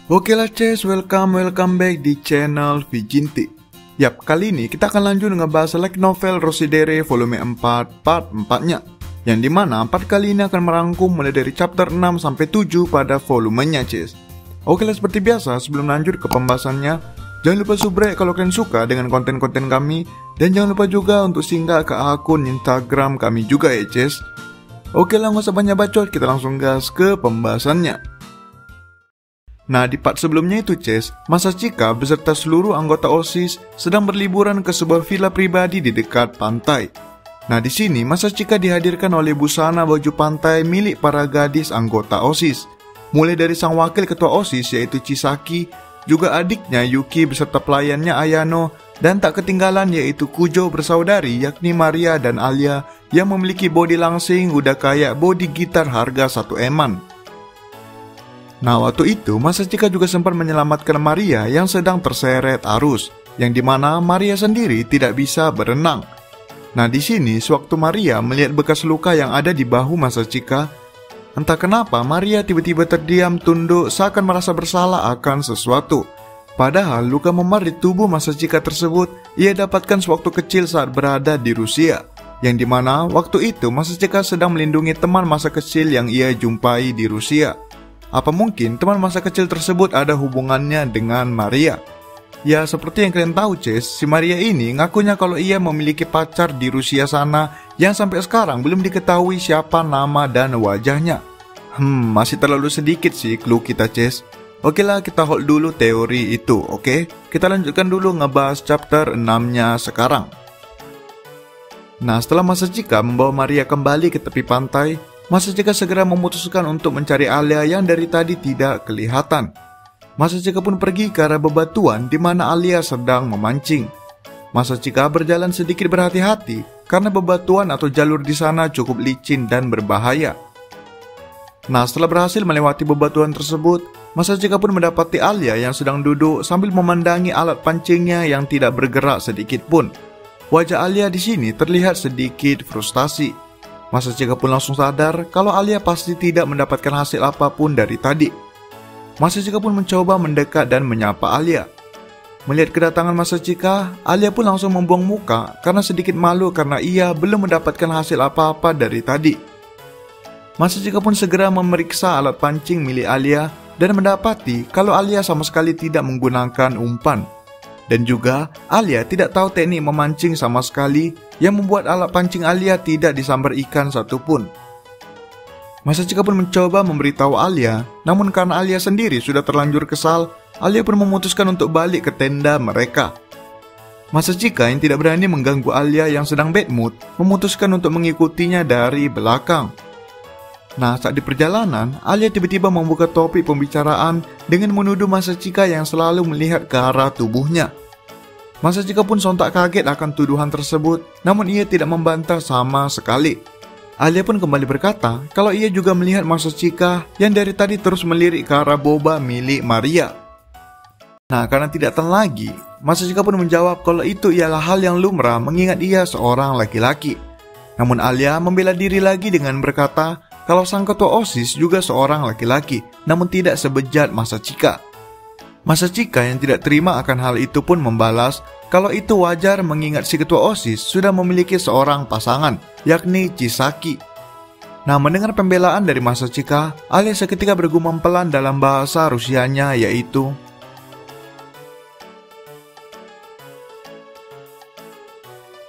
Oke lah Ces, welcome back di channel Vijinti. Yap, kali ini kita akan lanjut ngebahas light novel Rosidere volume 4 part 4-nya, yang dimana part kali ini akan merangkum mulai dari chapter 6 sampai 7 pada volumenya Ces. Oke lah, seperti biasa sebelum lanjut ke pembahasannya, jangan lupa subscribe kalau kalian suka dengan konten-konten kami, dan jangan lupa juga untuk singgah ke akun Instagram kami juga ya Ces. Oke lah, nggak usah banyak bacot, kita langsung gas ke pembahasannya. Nah, di part sebelumnya itu Ces, Masachika beserta seluruh anggota OSIS sedang berliburan ke sebuah villa pribadi di dekat pantai. Nah, di sini Masachika dihadirkan oleh busana baju pantai milik para gadis anggota OSIS. Mulai dari sang wakil ketua OSIS yaitu Chisaki, juga adiknya Yuki beserta pelayannya Ayano, dan tak ketinggalan yaitu Kujo bersaudari yakni Maria dan Alia yang memiliki bodi langsing udah kayak bodi gitar harga 1 eman. Nah, waktu itu Masachika juga sempat menyelamatkan Maria yang sedang terseret arus, yang dimana Maria sendiri tidak bisa berenang. Nah, di sini sewaktu Maria melihat bekas luka yang ada di bahu Masachika, entah kenapa Maria tiba-tiba terdiam tunduk seakan merasa bersalah akan sesuatu. Padahal luka memar di tubuh Masachika tersebut ia dapatkan sewaktu kecil saat berada di Rusia, yang dimana waktu itu Masachika sedang melindungi teman masa kecil yang ia jumpai di Rusia. Apa mungkin teman masa kecil tersebut ada hubungannya dengan Maria? Ya, seperti yang kalian tahu Ces, si Maria ini ngakunya kalau ia memiliki pacar di Rusia sana yang sampai sekarang belum diketahui siapa nama dan wajahnya. Masih terlalu sedikit sih clue kita Ces. Oke lah, kita hold dulu teori itu, oke? Kita lanjutkan dulu ngebahas chapter 6-nya sekarang. Nah, setelah Masachika membawa Maria kembali ke tepi pantai, Masachika segera memutuskan untuk mencari Alia yang dari tadi tidak kelihatan. Masachika pun pergi ke arah bebatuan di mana Alia sedang memancing. Masachika berjalan sedikit berhati-hati karena bebatuan atau jalur di sana cukup licin dan berbahaya. Nah, setelah berhasil melewati bebatuan tersebut, Masachika pun mendapati Alia yang sedang duduk sambil memandangi alat pancingnya yang tidak bergerak sedikit pun. Wajah Alia di sini terlihat sedikit frustasi. Masachika pun langsung sadar kalau Alia pasti tidak mendapatkan hasil apapun dari tadi. Masachika pun mencoba mendekat dan menyapa Alia. Melihat kedatangan Masachika, Alia pun langsung membuang muka karena sedikit malu karena ia belum mendapatkan hasil apa-apa dari tadi. Masachika pun segera memeriksa alat pancing milik Alia dan mendapati kalau Alia sama sekali tidak menggunakan umpan. Dan juga Alia tidak tahu teknik memancing sama sekali yang membuat alat pancing Alia tidak disambar ikan satupun. Masachika pun mencoba memberitahu Alia, namun karena Alia sendiri sudah terlanjur kesal, Alia pun memutuskan untuk balik ke tenda mereka. Masachika yang tidak berani mengganggu Alia yang sedang bad mood, memutuskan untuk mengikutinya dari belakang. Nah, saat di perjalanan, Alia tiba-tiba membuka topik pembicaraan dengan menuduh Masachika yang selalu melihat ke arah tubuhnya. Masachika pun sontak kaget akan tuduhan tersebut, namun ia tidak membantah sama sekali. Alia pun kembali berkata kalau ia juga melihat Masachika yang dari tadi terus melirik ke arah boba milik Maria. Nah, karena tidak tahan lagi, Masachika pun menjawab kalau itu ialah hal yang lumrah mengingat ia seorang laki-laki. Namun Alia membela diri lagi dengan berkata kalau sang ketua OSIS juga seorang laki-laki, namun tidak sebejat Masachika. Masachika yang tidak terima akan hal itu pun membalas kalau itu wajar mengingat si ketua OSIS sudah memiliki seorang pasangan, yakni Chisaki. Nah, mendengar pembelaan dari Masachika, Alia seketika bergumam pelan dalam bahasa Rusianya yaitu,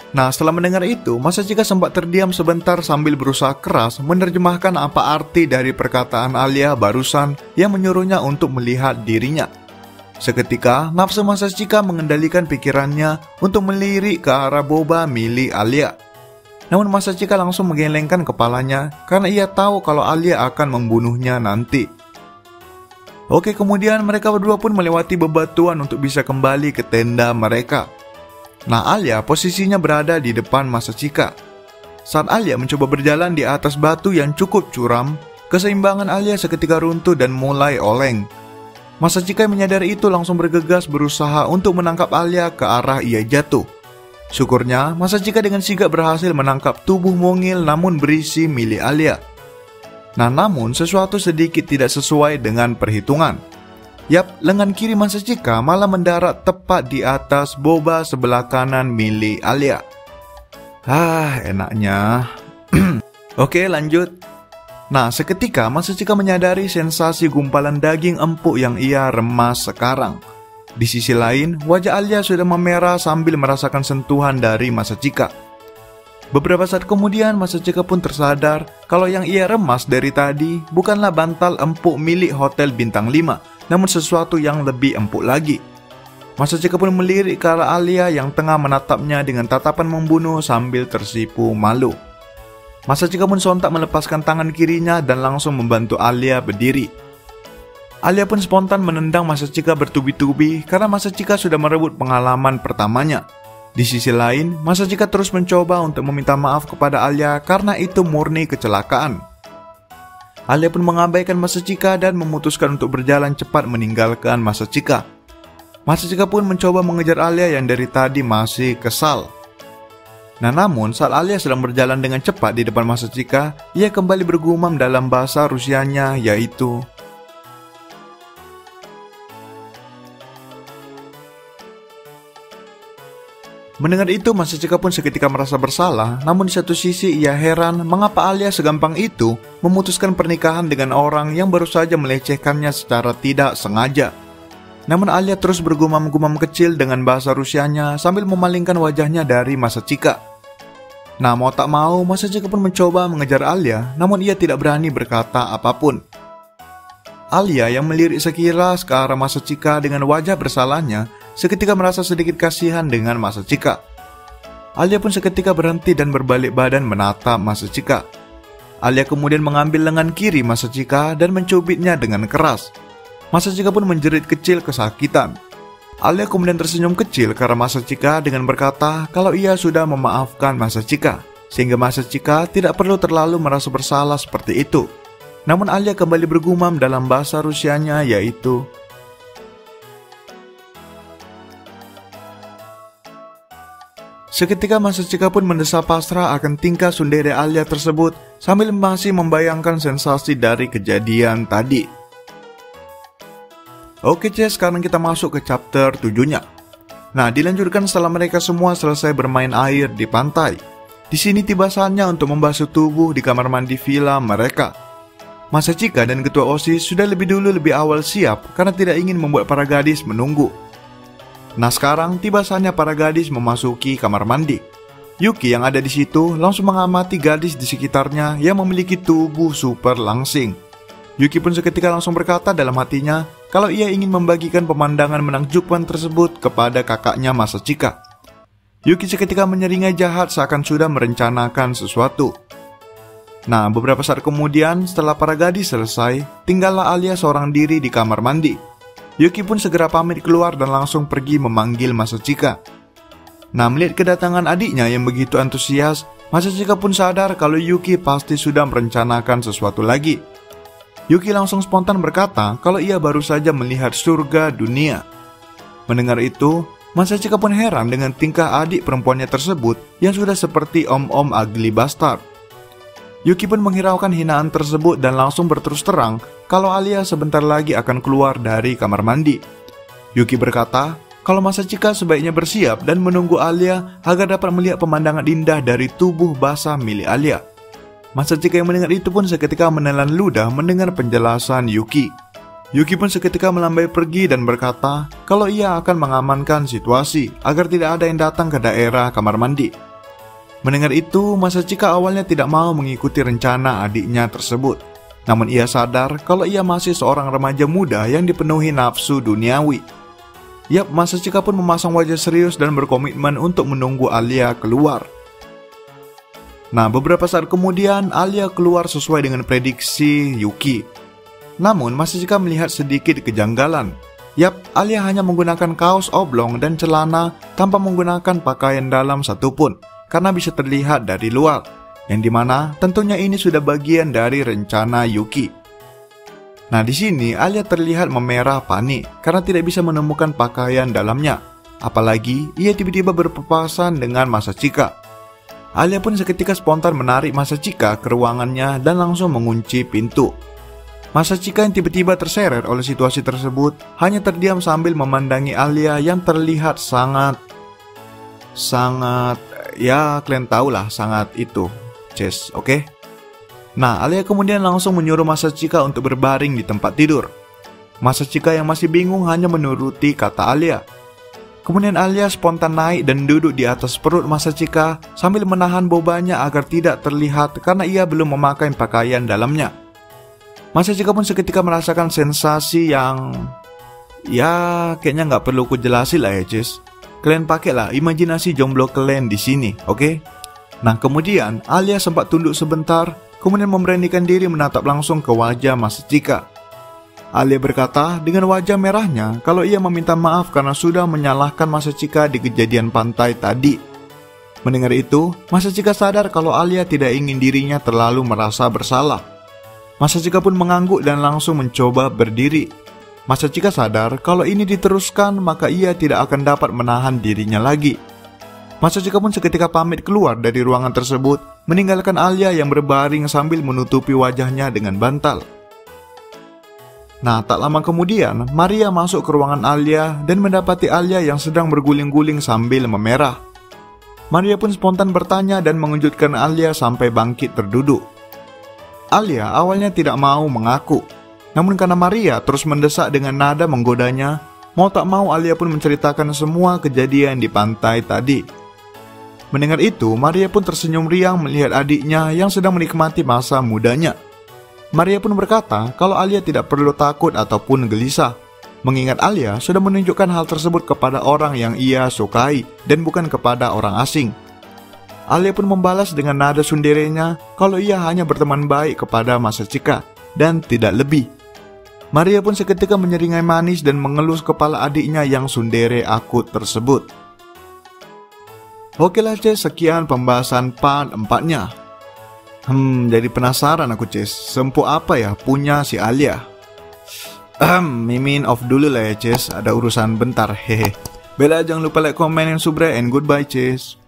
Nah, setelah mendengar itu, Masachika sempat terdiam sebentar sambil berusaha keras menerjemahkan apa arti dari perkataan Alia barusan yang menyuruhnya untuk melihat dirinya. Seketika, nafsu Masachika mengendalikan pikirannya untuk melirik ke arah boba milik Alia. Namun Masachika langsung menggelengkan kepalanya karena ia tahu kalau Alia akan membunuhnya nanti. Oke, kemudian mereka berdua pun melewati bebatuan untuk bisa kembali ke tenda mereka. Nah, Alia posisinya berada di depan Masachika. Saat Alia mencoba berjalan di atas batu yang cukup curam, keseimbangan Alia seketika runtuh dan mulai oleng. Masachika yang menyadari itu langsung bergegas berusaha untuk menangkap Alia ke arah ia jatuh. Syukurnya, Masachika dengan sigap berhasil menangkap tubuh mungil namun berisi milik Alia. Nah, namun sesuatu sedikit tidak sesuai dengan perhitungan. Yap, lengan kiri Masachika malah mendarat tepat di atas boba sebelah kanan milik Alia. Enaknya. Oke, lanjut. Nah, seketika Masachika menyadari sensasi gumpalan daging empuk yang ia remas sekarang. Di sisi lain, wajah Alia sudah memerah sambil merasakan sentuhan dari Masachika. Beberapa saat kemudian, Masachika pun tersadar kalau yang ia remas dari tadi bukanlah bantal empuk milik Hotel Bintang 5, namun sesuatu yang lebih empuk lagi. Masachika pun melirik ke arah Alia yang tengah menatapnya dengan tatapan membunuh sambil tersipu malu. Masachika pun sontak melepaskan tangan kirinya dan langsung membantu Alia berdiri. Alia pun spontan menendang Masachika bertubi-tubi karena Masachika sudah merebut pengalaman pertamanya. Di sisi lain, Masachika terus mencoba untuk meminta maaf kepada Alia karena itu murni kecelakaan. Alia pun mengabaikan Masachika dan memutuskan untuk berjalan cepat meninggalkan Masachika. Masachika pun mencoba mengejar Alia yang dari tadi masih kesal. Nah, namun saat Alia sedang berjalan dengan cepat di depan Masachika, ia kembali bergumam dalam bahasa Rusianya, yaitu Mendengar itu, Masachika pun seketika merasa bersalah, namun di satu sisi ia heran mengapa Alia segampang itu memutuskan pernikahan dengan orang yang baru saja melecehkannya secara tidak sengaja. Namun Alia terus bergumam-gumam kecil dengan bahasa Rusianya sambil memalingkan wajahnya dari Masachika. Nah, mau tak mau, Masachika pun mencoba mengejar Alia, namun ia tidak berani berkata apapun. Alia yang melirik sekilas ke arah Masachika dengan wajah bersalahnya, seketika merasa sedikit kasihan dengan Masachika. Alia pun seketika berhenti dan berbalik badan menatap Masachika. Alia kemudian mengambil lengan kiri Masachika dan mencubitnya dengan keras. Masachika pun menjerit kecil kesakitan. Alia kemudian tersenyum kecil ke arah Masachika dengan berkata kalau ia sudah memaafkan Masachika, sehingga Masachika tidak perlu terlalu merasa bersalah seperti itu. Namun Alia kembali bergumam dalam bahasa Rusianya, yaitu Seketika Masachika pun mendesah pasrah akan tingkah tsundere Alia tersebut sambil masih membayangkan sensasi dari kejadian tadi. Oke, sekarang kita masuk ke chapter 7-nya. Nah, dilanjutkan setelah mereka semua selesai bermain air di pantai. Di sini tiba saatnya untuk membasuh tubuh di kamar mandi villa mereka. Masachika dan ketua OSIS sudah lebih awal siap karena tidak ingin membuat para gadis menunggu. Nah, sekarang tiba saatnya para gadis memasuki kamar mandi. Yuki yang ada di situ langsung mengamati gadis di sekitarnya yang memiliki tubuh super langsing. Yuki pun seketika langsung berkata dalam hatinya kalau ia ingin membagikan pemandangan menakjubkan tersebut kepada kakaknya Masachika. Yuki seketika menyeringai jahat seakan sudah merencanakan sesuatu. Nah, beberapa saat kemudian setelah para gadis selesai, tinggallah Alia seorang diri di kamar mandi. Yuki pun segera pamit keluar dan langsung pergi memanggil Masachika. Nah, melihat kedatangan adiknya yang begitu antusias, Masachika pun sadar kalau Yuki pasti sudah merencanakan sesuatu lagi. Yuki langsung spontan berkata kalau ia baru saja melihat surga dunia. Mendengar itu, Masachika pun heran dengan tingkah adik perempuannya tersebut yang sudah seperti om-om ugly bastard. Yuki pun menghiraukan hinaan tersebut dan langsung berterus terang kalau Alia sebentar lagi akan keluar dari kamar mandi. Yuki berkata kalau Masachika sebaiknya bersiap dan menunggu Alia agar dapat melihat pemandangan indah dari tubuh basah milik Alia. Masachika yang mendengar itu pun seketika menelan ludah mendengar penjelasan Yuki. Yuki pun seketika melambai pergi dan berkata kalau ia akan mengamankan situasi agar tidak ada yang datang ke daerah kamar mandi. Mendengar itu, Masachika awalnya tidak mau mengikuti rencana adiknya tersebut. Namun ia sadar kalau ia masih seorang remaja muda yang dipenuhi nafsu duniawi. Yap, Masachika pun memasang wajah serius dan berkomitmen untuk menunggu Alia keluar. Nah, beberapa saat kemudian Alia keluar sesuai dengan prediksi Yuki. Namun, Masachika melihat sedikit kejanggalan. Yap, Alia hanya menggunakan kaos oblong dan celana tanpa menggunakan pakaian dalam satupun, karena bisa terlihat dari luar, yang dimana tentunya ini sudah bagian dari rencana Yuki. Nah, di sini Alia terlihat memerah panik karena tidak bisa menemukan pakaian dalamnya. Apalagi ia tiba-tiba berpapasan dengan Masachika. Alia pun seketika spontan menarik Masachika ke ruangannya dan langsung mengunci pintu. Masachika yang tiba-tiba terseret oleh situasi tersebut hanya terdiam sambil memandangi Alia yang terlihat sangat, ya kalian tahulah, sangat itu, Ces, oke? Nah, Alia kemudian langsung menyuruh Masachika untuk berbaring di tempat tidur. Masachika yang masih bingung hanya menuruti kata Alia. Kemudian Alia spontan naik dan duduk di atas perut Masachika sambil menahan bobanya agar tidak terlihat karena ia belum memakai pakaian dalamnya. Masachika pun seketika merasakan sensasi yang, ya kayaknya nggak perlu ku jelasin lah ya Cis. Kalian pakailah imajinasi jomblo kalian di sini, oke? Nah kemudian Alia sempat tunduk sebentar, kemudian memberanikan diri menatap langsung ke wajah Masachika. Alia berkata dengan wajah merahnya kalau ia meminta maaf karena sudah menyalahkan Masachika di kejadian pantai tadi. Mendengar itu, Masachika sadar kalau Alia tidak ingin dirinya terlalu merasa bersalah. Masachika pun mengangguk dan langsung mencoba berdiri. Masachika sadar kalau ini diteruskan maka ia tidak akan dapat menahan dirinya lagi. Masachika pun seketika pamit keluar dari ruangan tersebut, meninggalkan Alia yang berbaring sambil menutupi wajahnya dengan bantal. Nah, tak lama kemudian, Maria masuk ke ruangan Alia dan mendapati Alia yang sedang berguling-guling sambil memerah. Maria pun spontan bertanya dan mengejutkan Alia sampai bangkit terduduk. Alia awalnya tidak mau mengaku, namun karena Maria terus mendesak dengan nada menggodanya, mau tak mau Alia pun menceritakan semua kejadian di pantai tadi. Mendengar itu, Maria pun tersenyum riang melihat adiknya yang sedang menikmati masa mudanya. Maria pun berkata kalau Alia tidak perlu takut ataupun gelisah, mengingat Alia sudah menunjukkan hal tersebut kepada orang yang ia sukai dan bukan kepada orang asing. Alia pun membalas dengan nada sunderenya kalau ia hanya berteman baik kepada Masachika dan tidak lebih. Maria pun seketika menyeringai manis dan mengelus kepala adiknya yang sundere akut tersebut. Oke lah Ces, sekian pembahasan part 4-nya. Jadi penasaran aku Ces, sempo apa ya punya si Alia? Mimin off dulu lah ya Ces, ada urusan bentar, hehe. Bella jangan lupa like, comment, and subscribe, and goodbye Ces.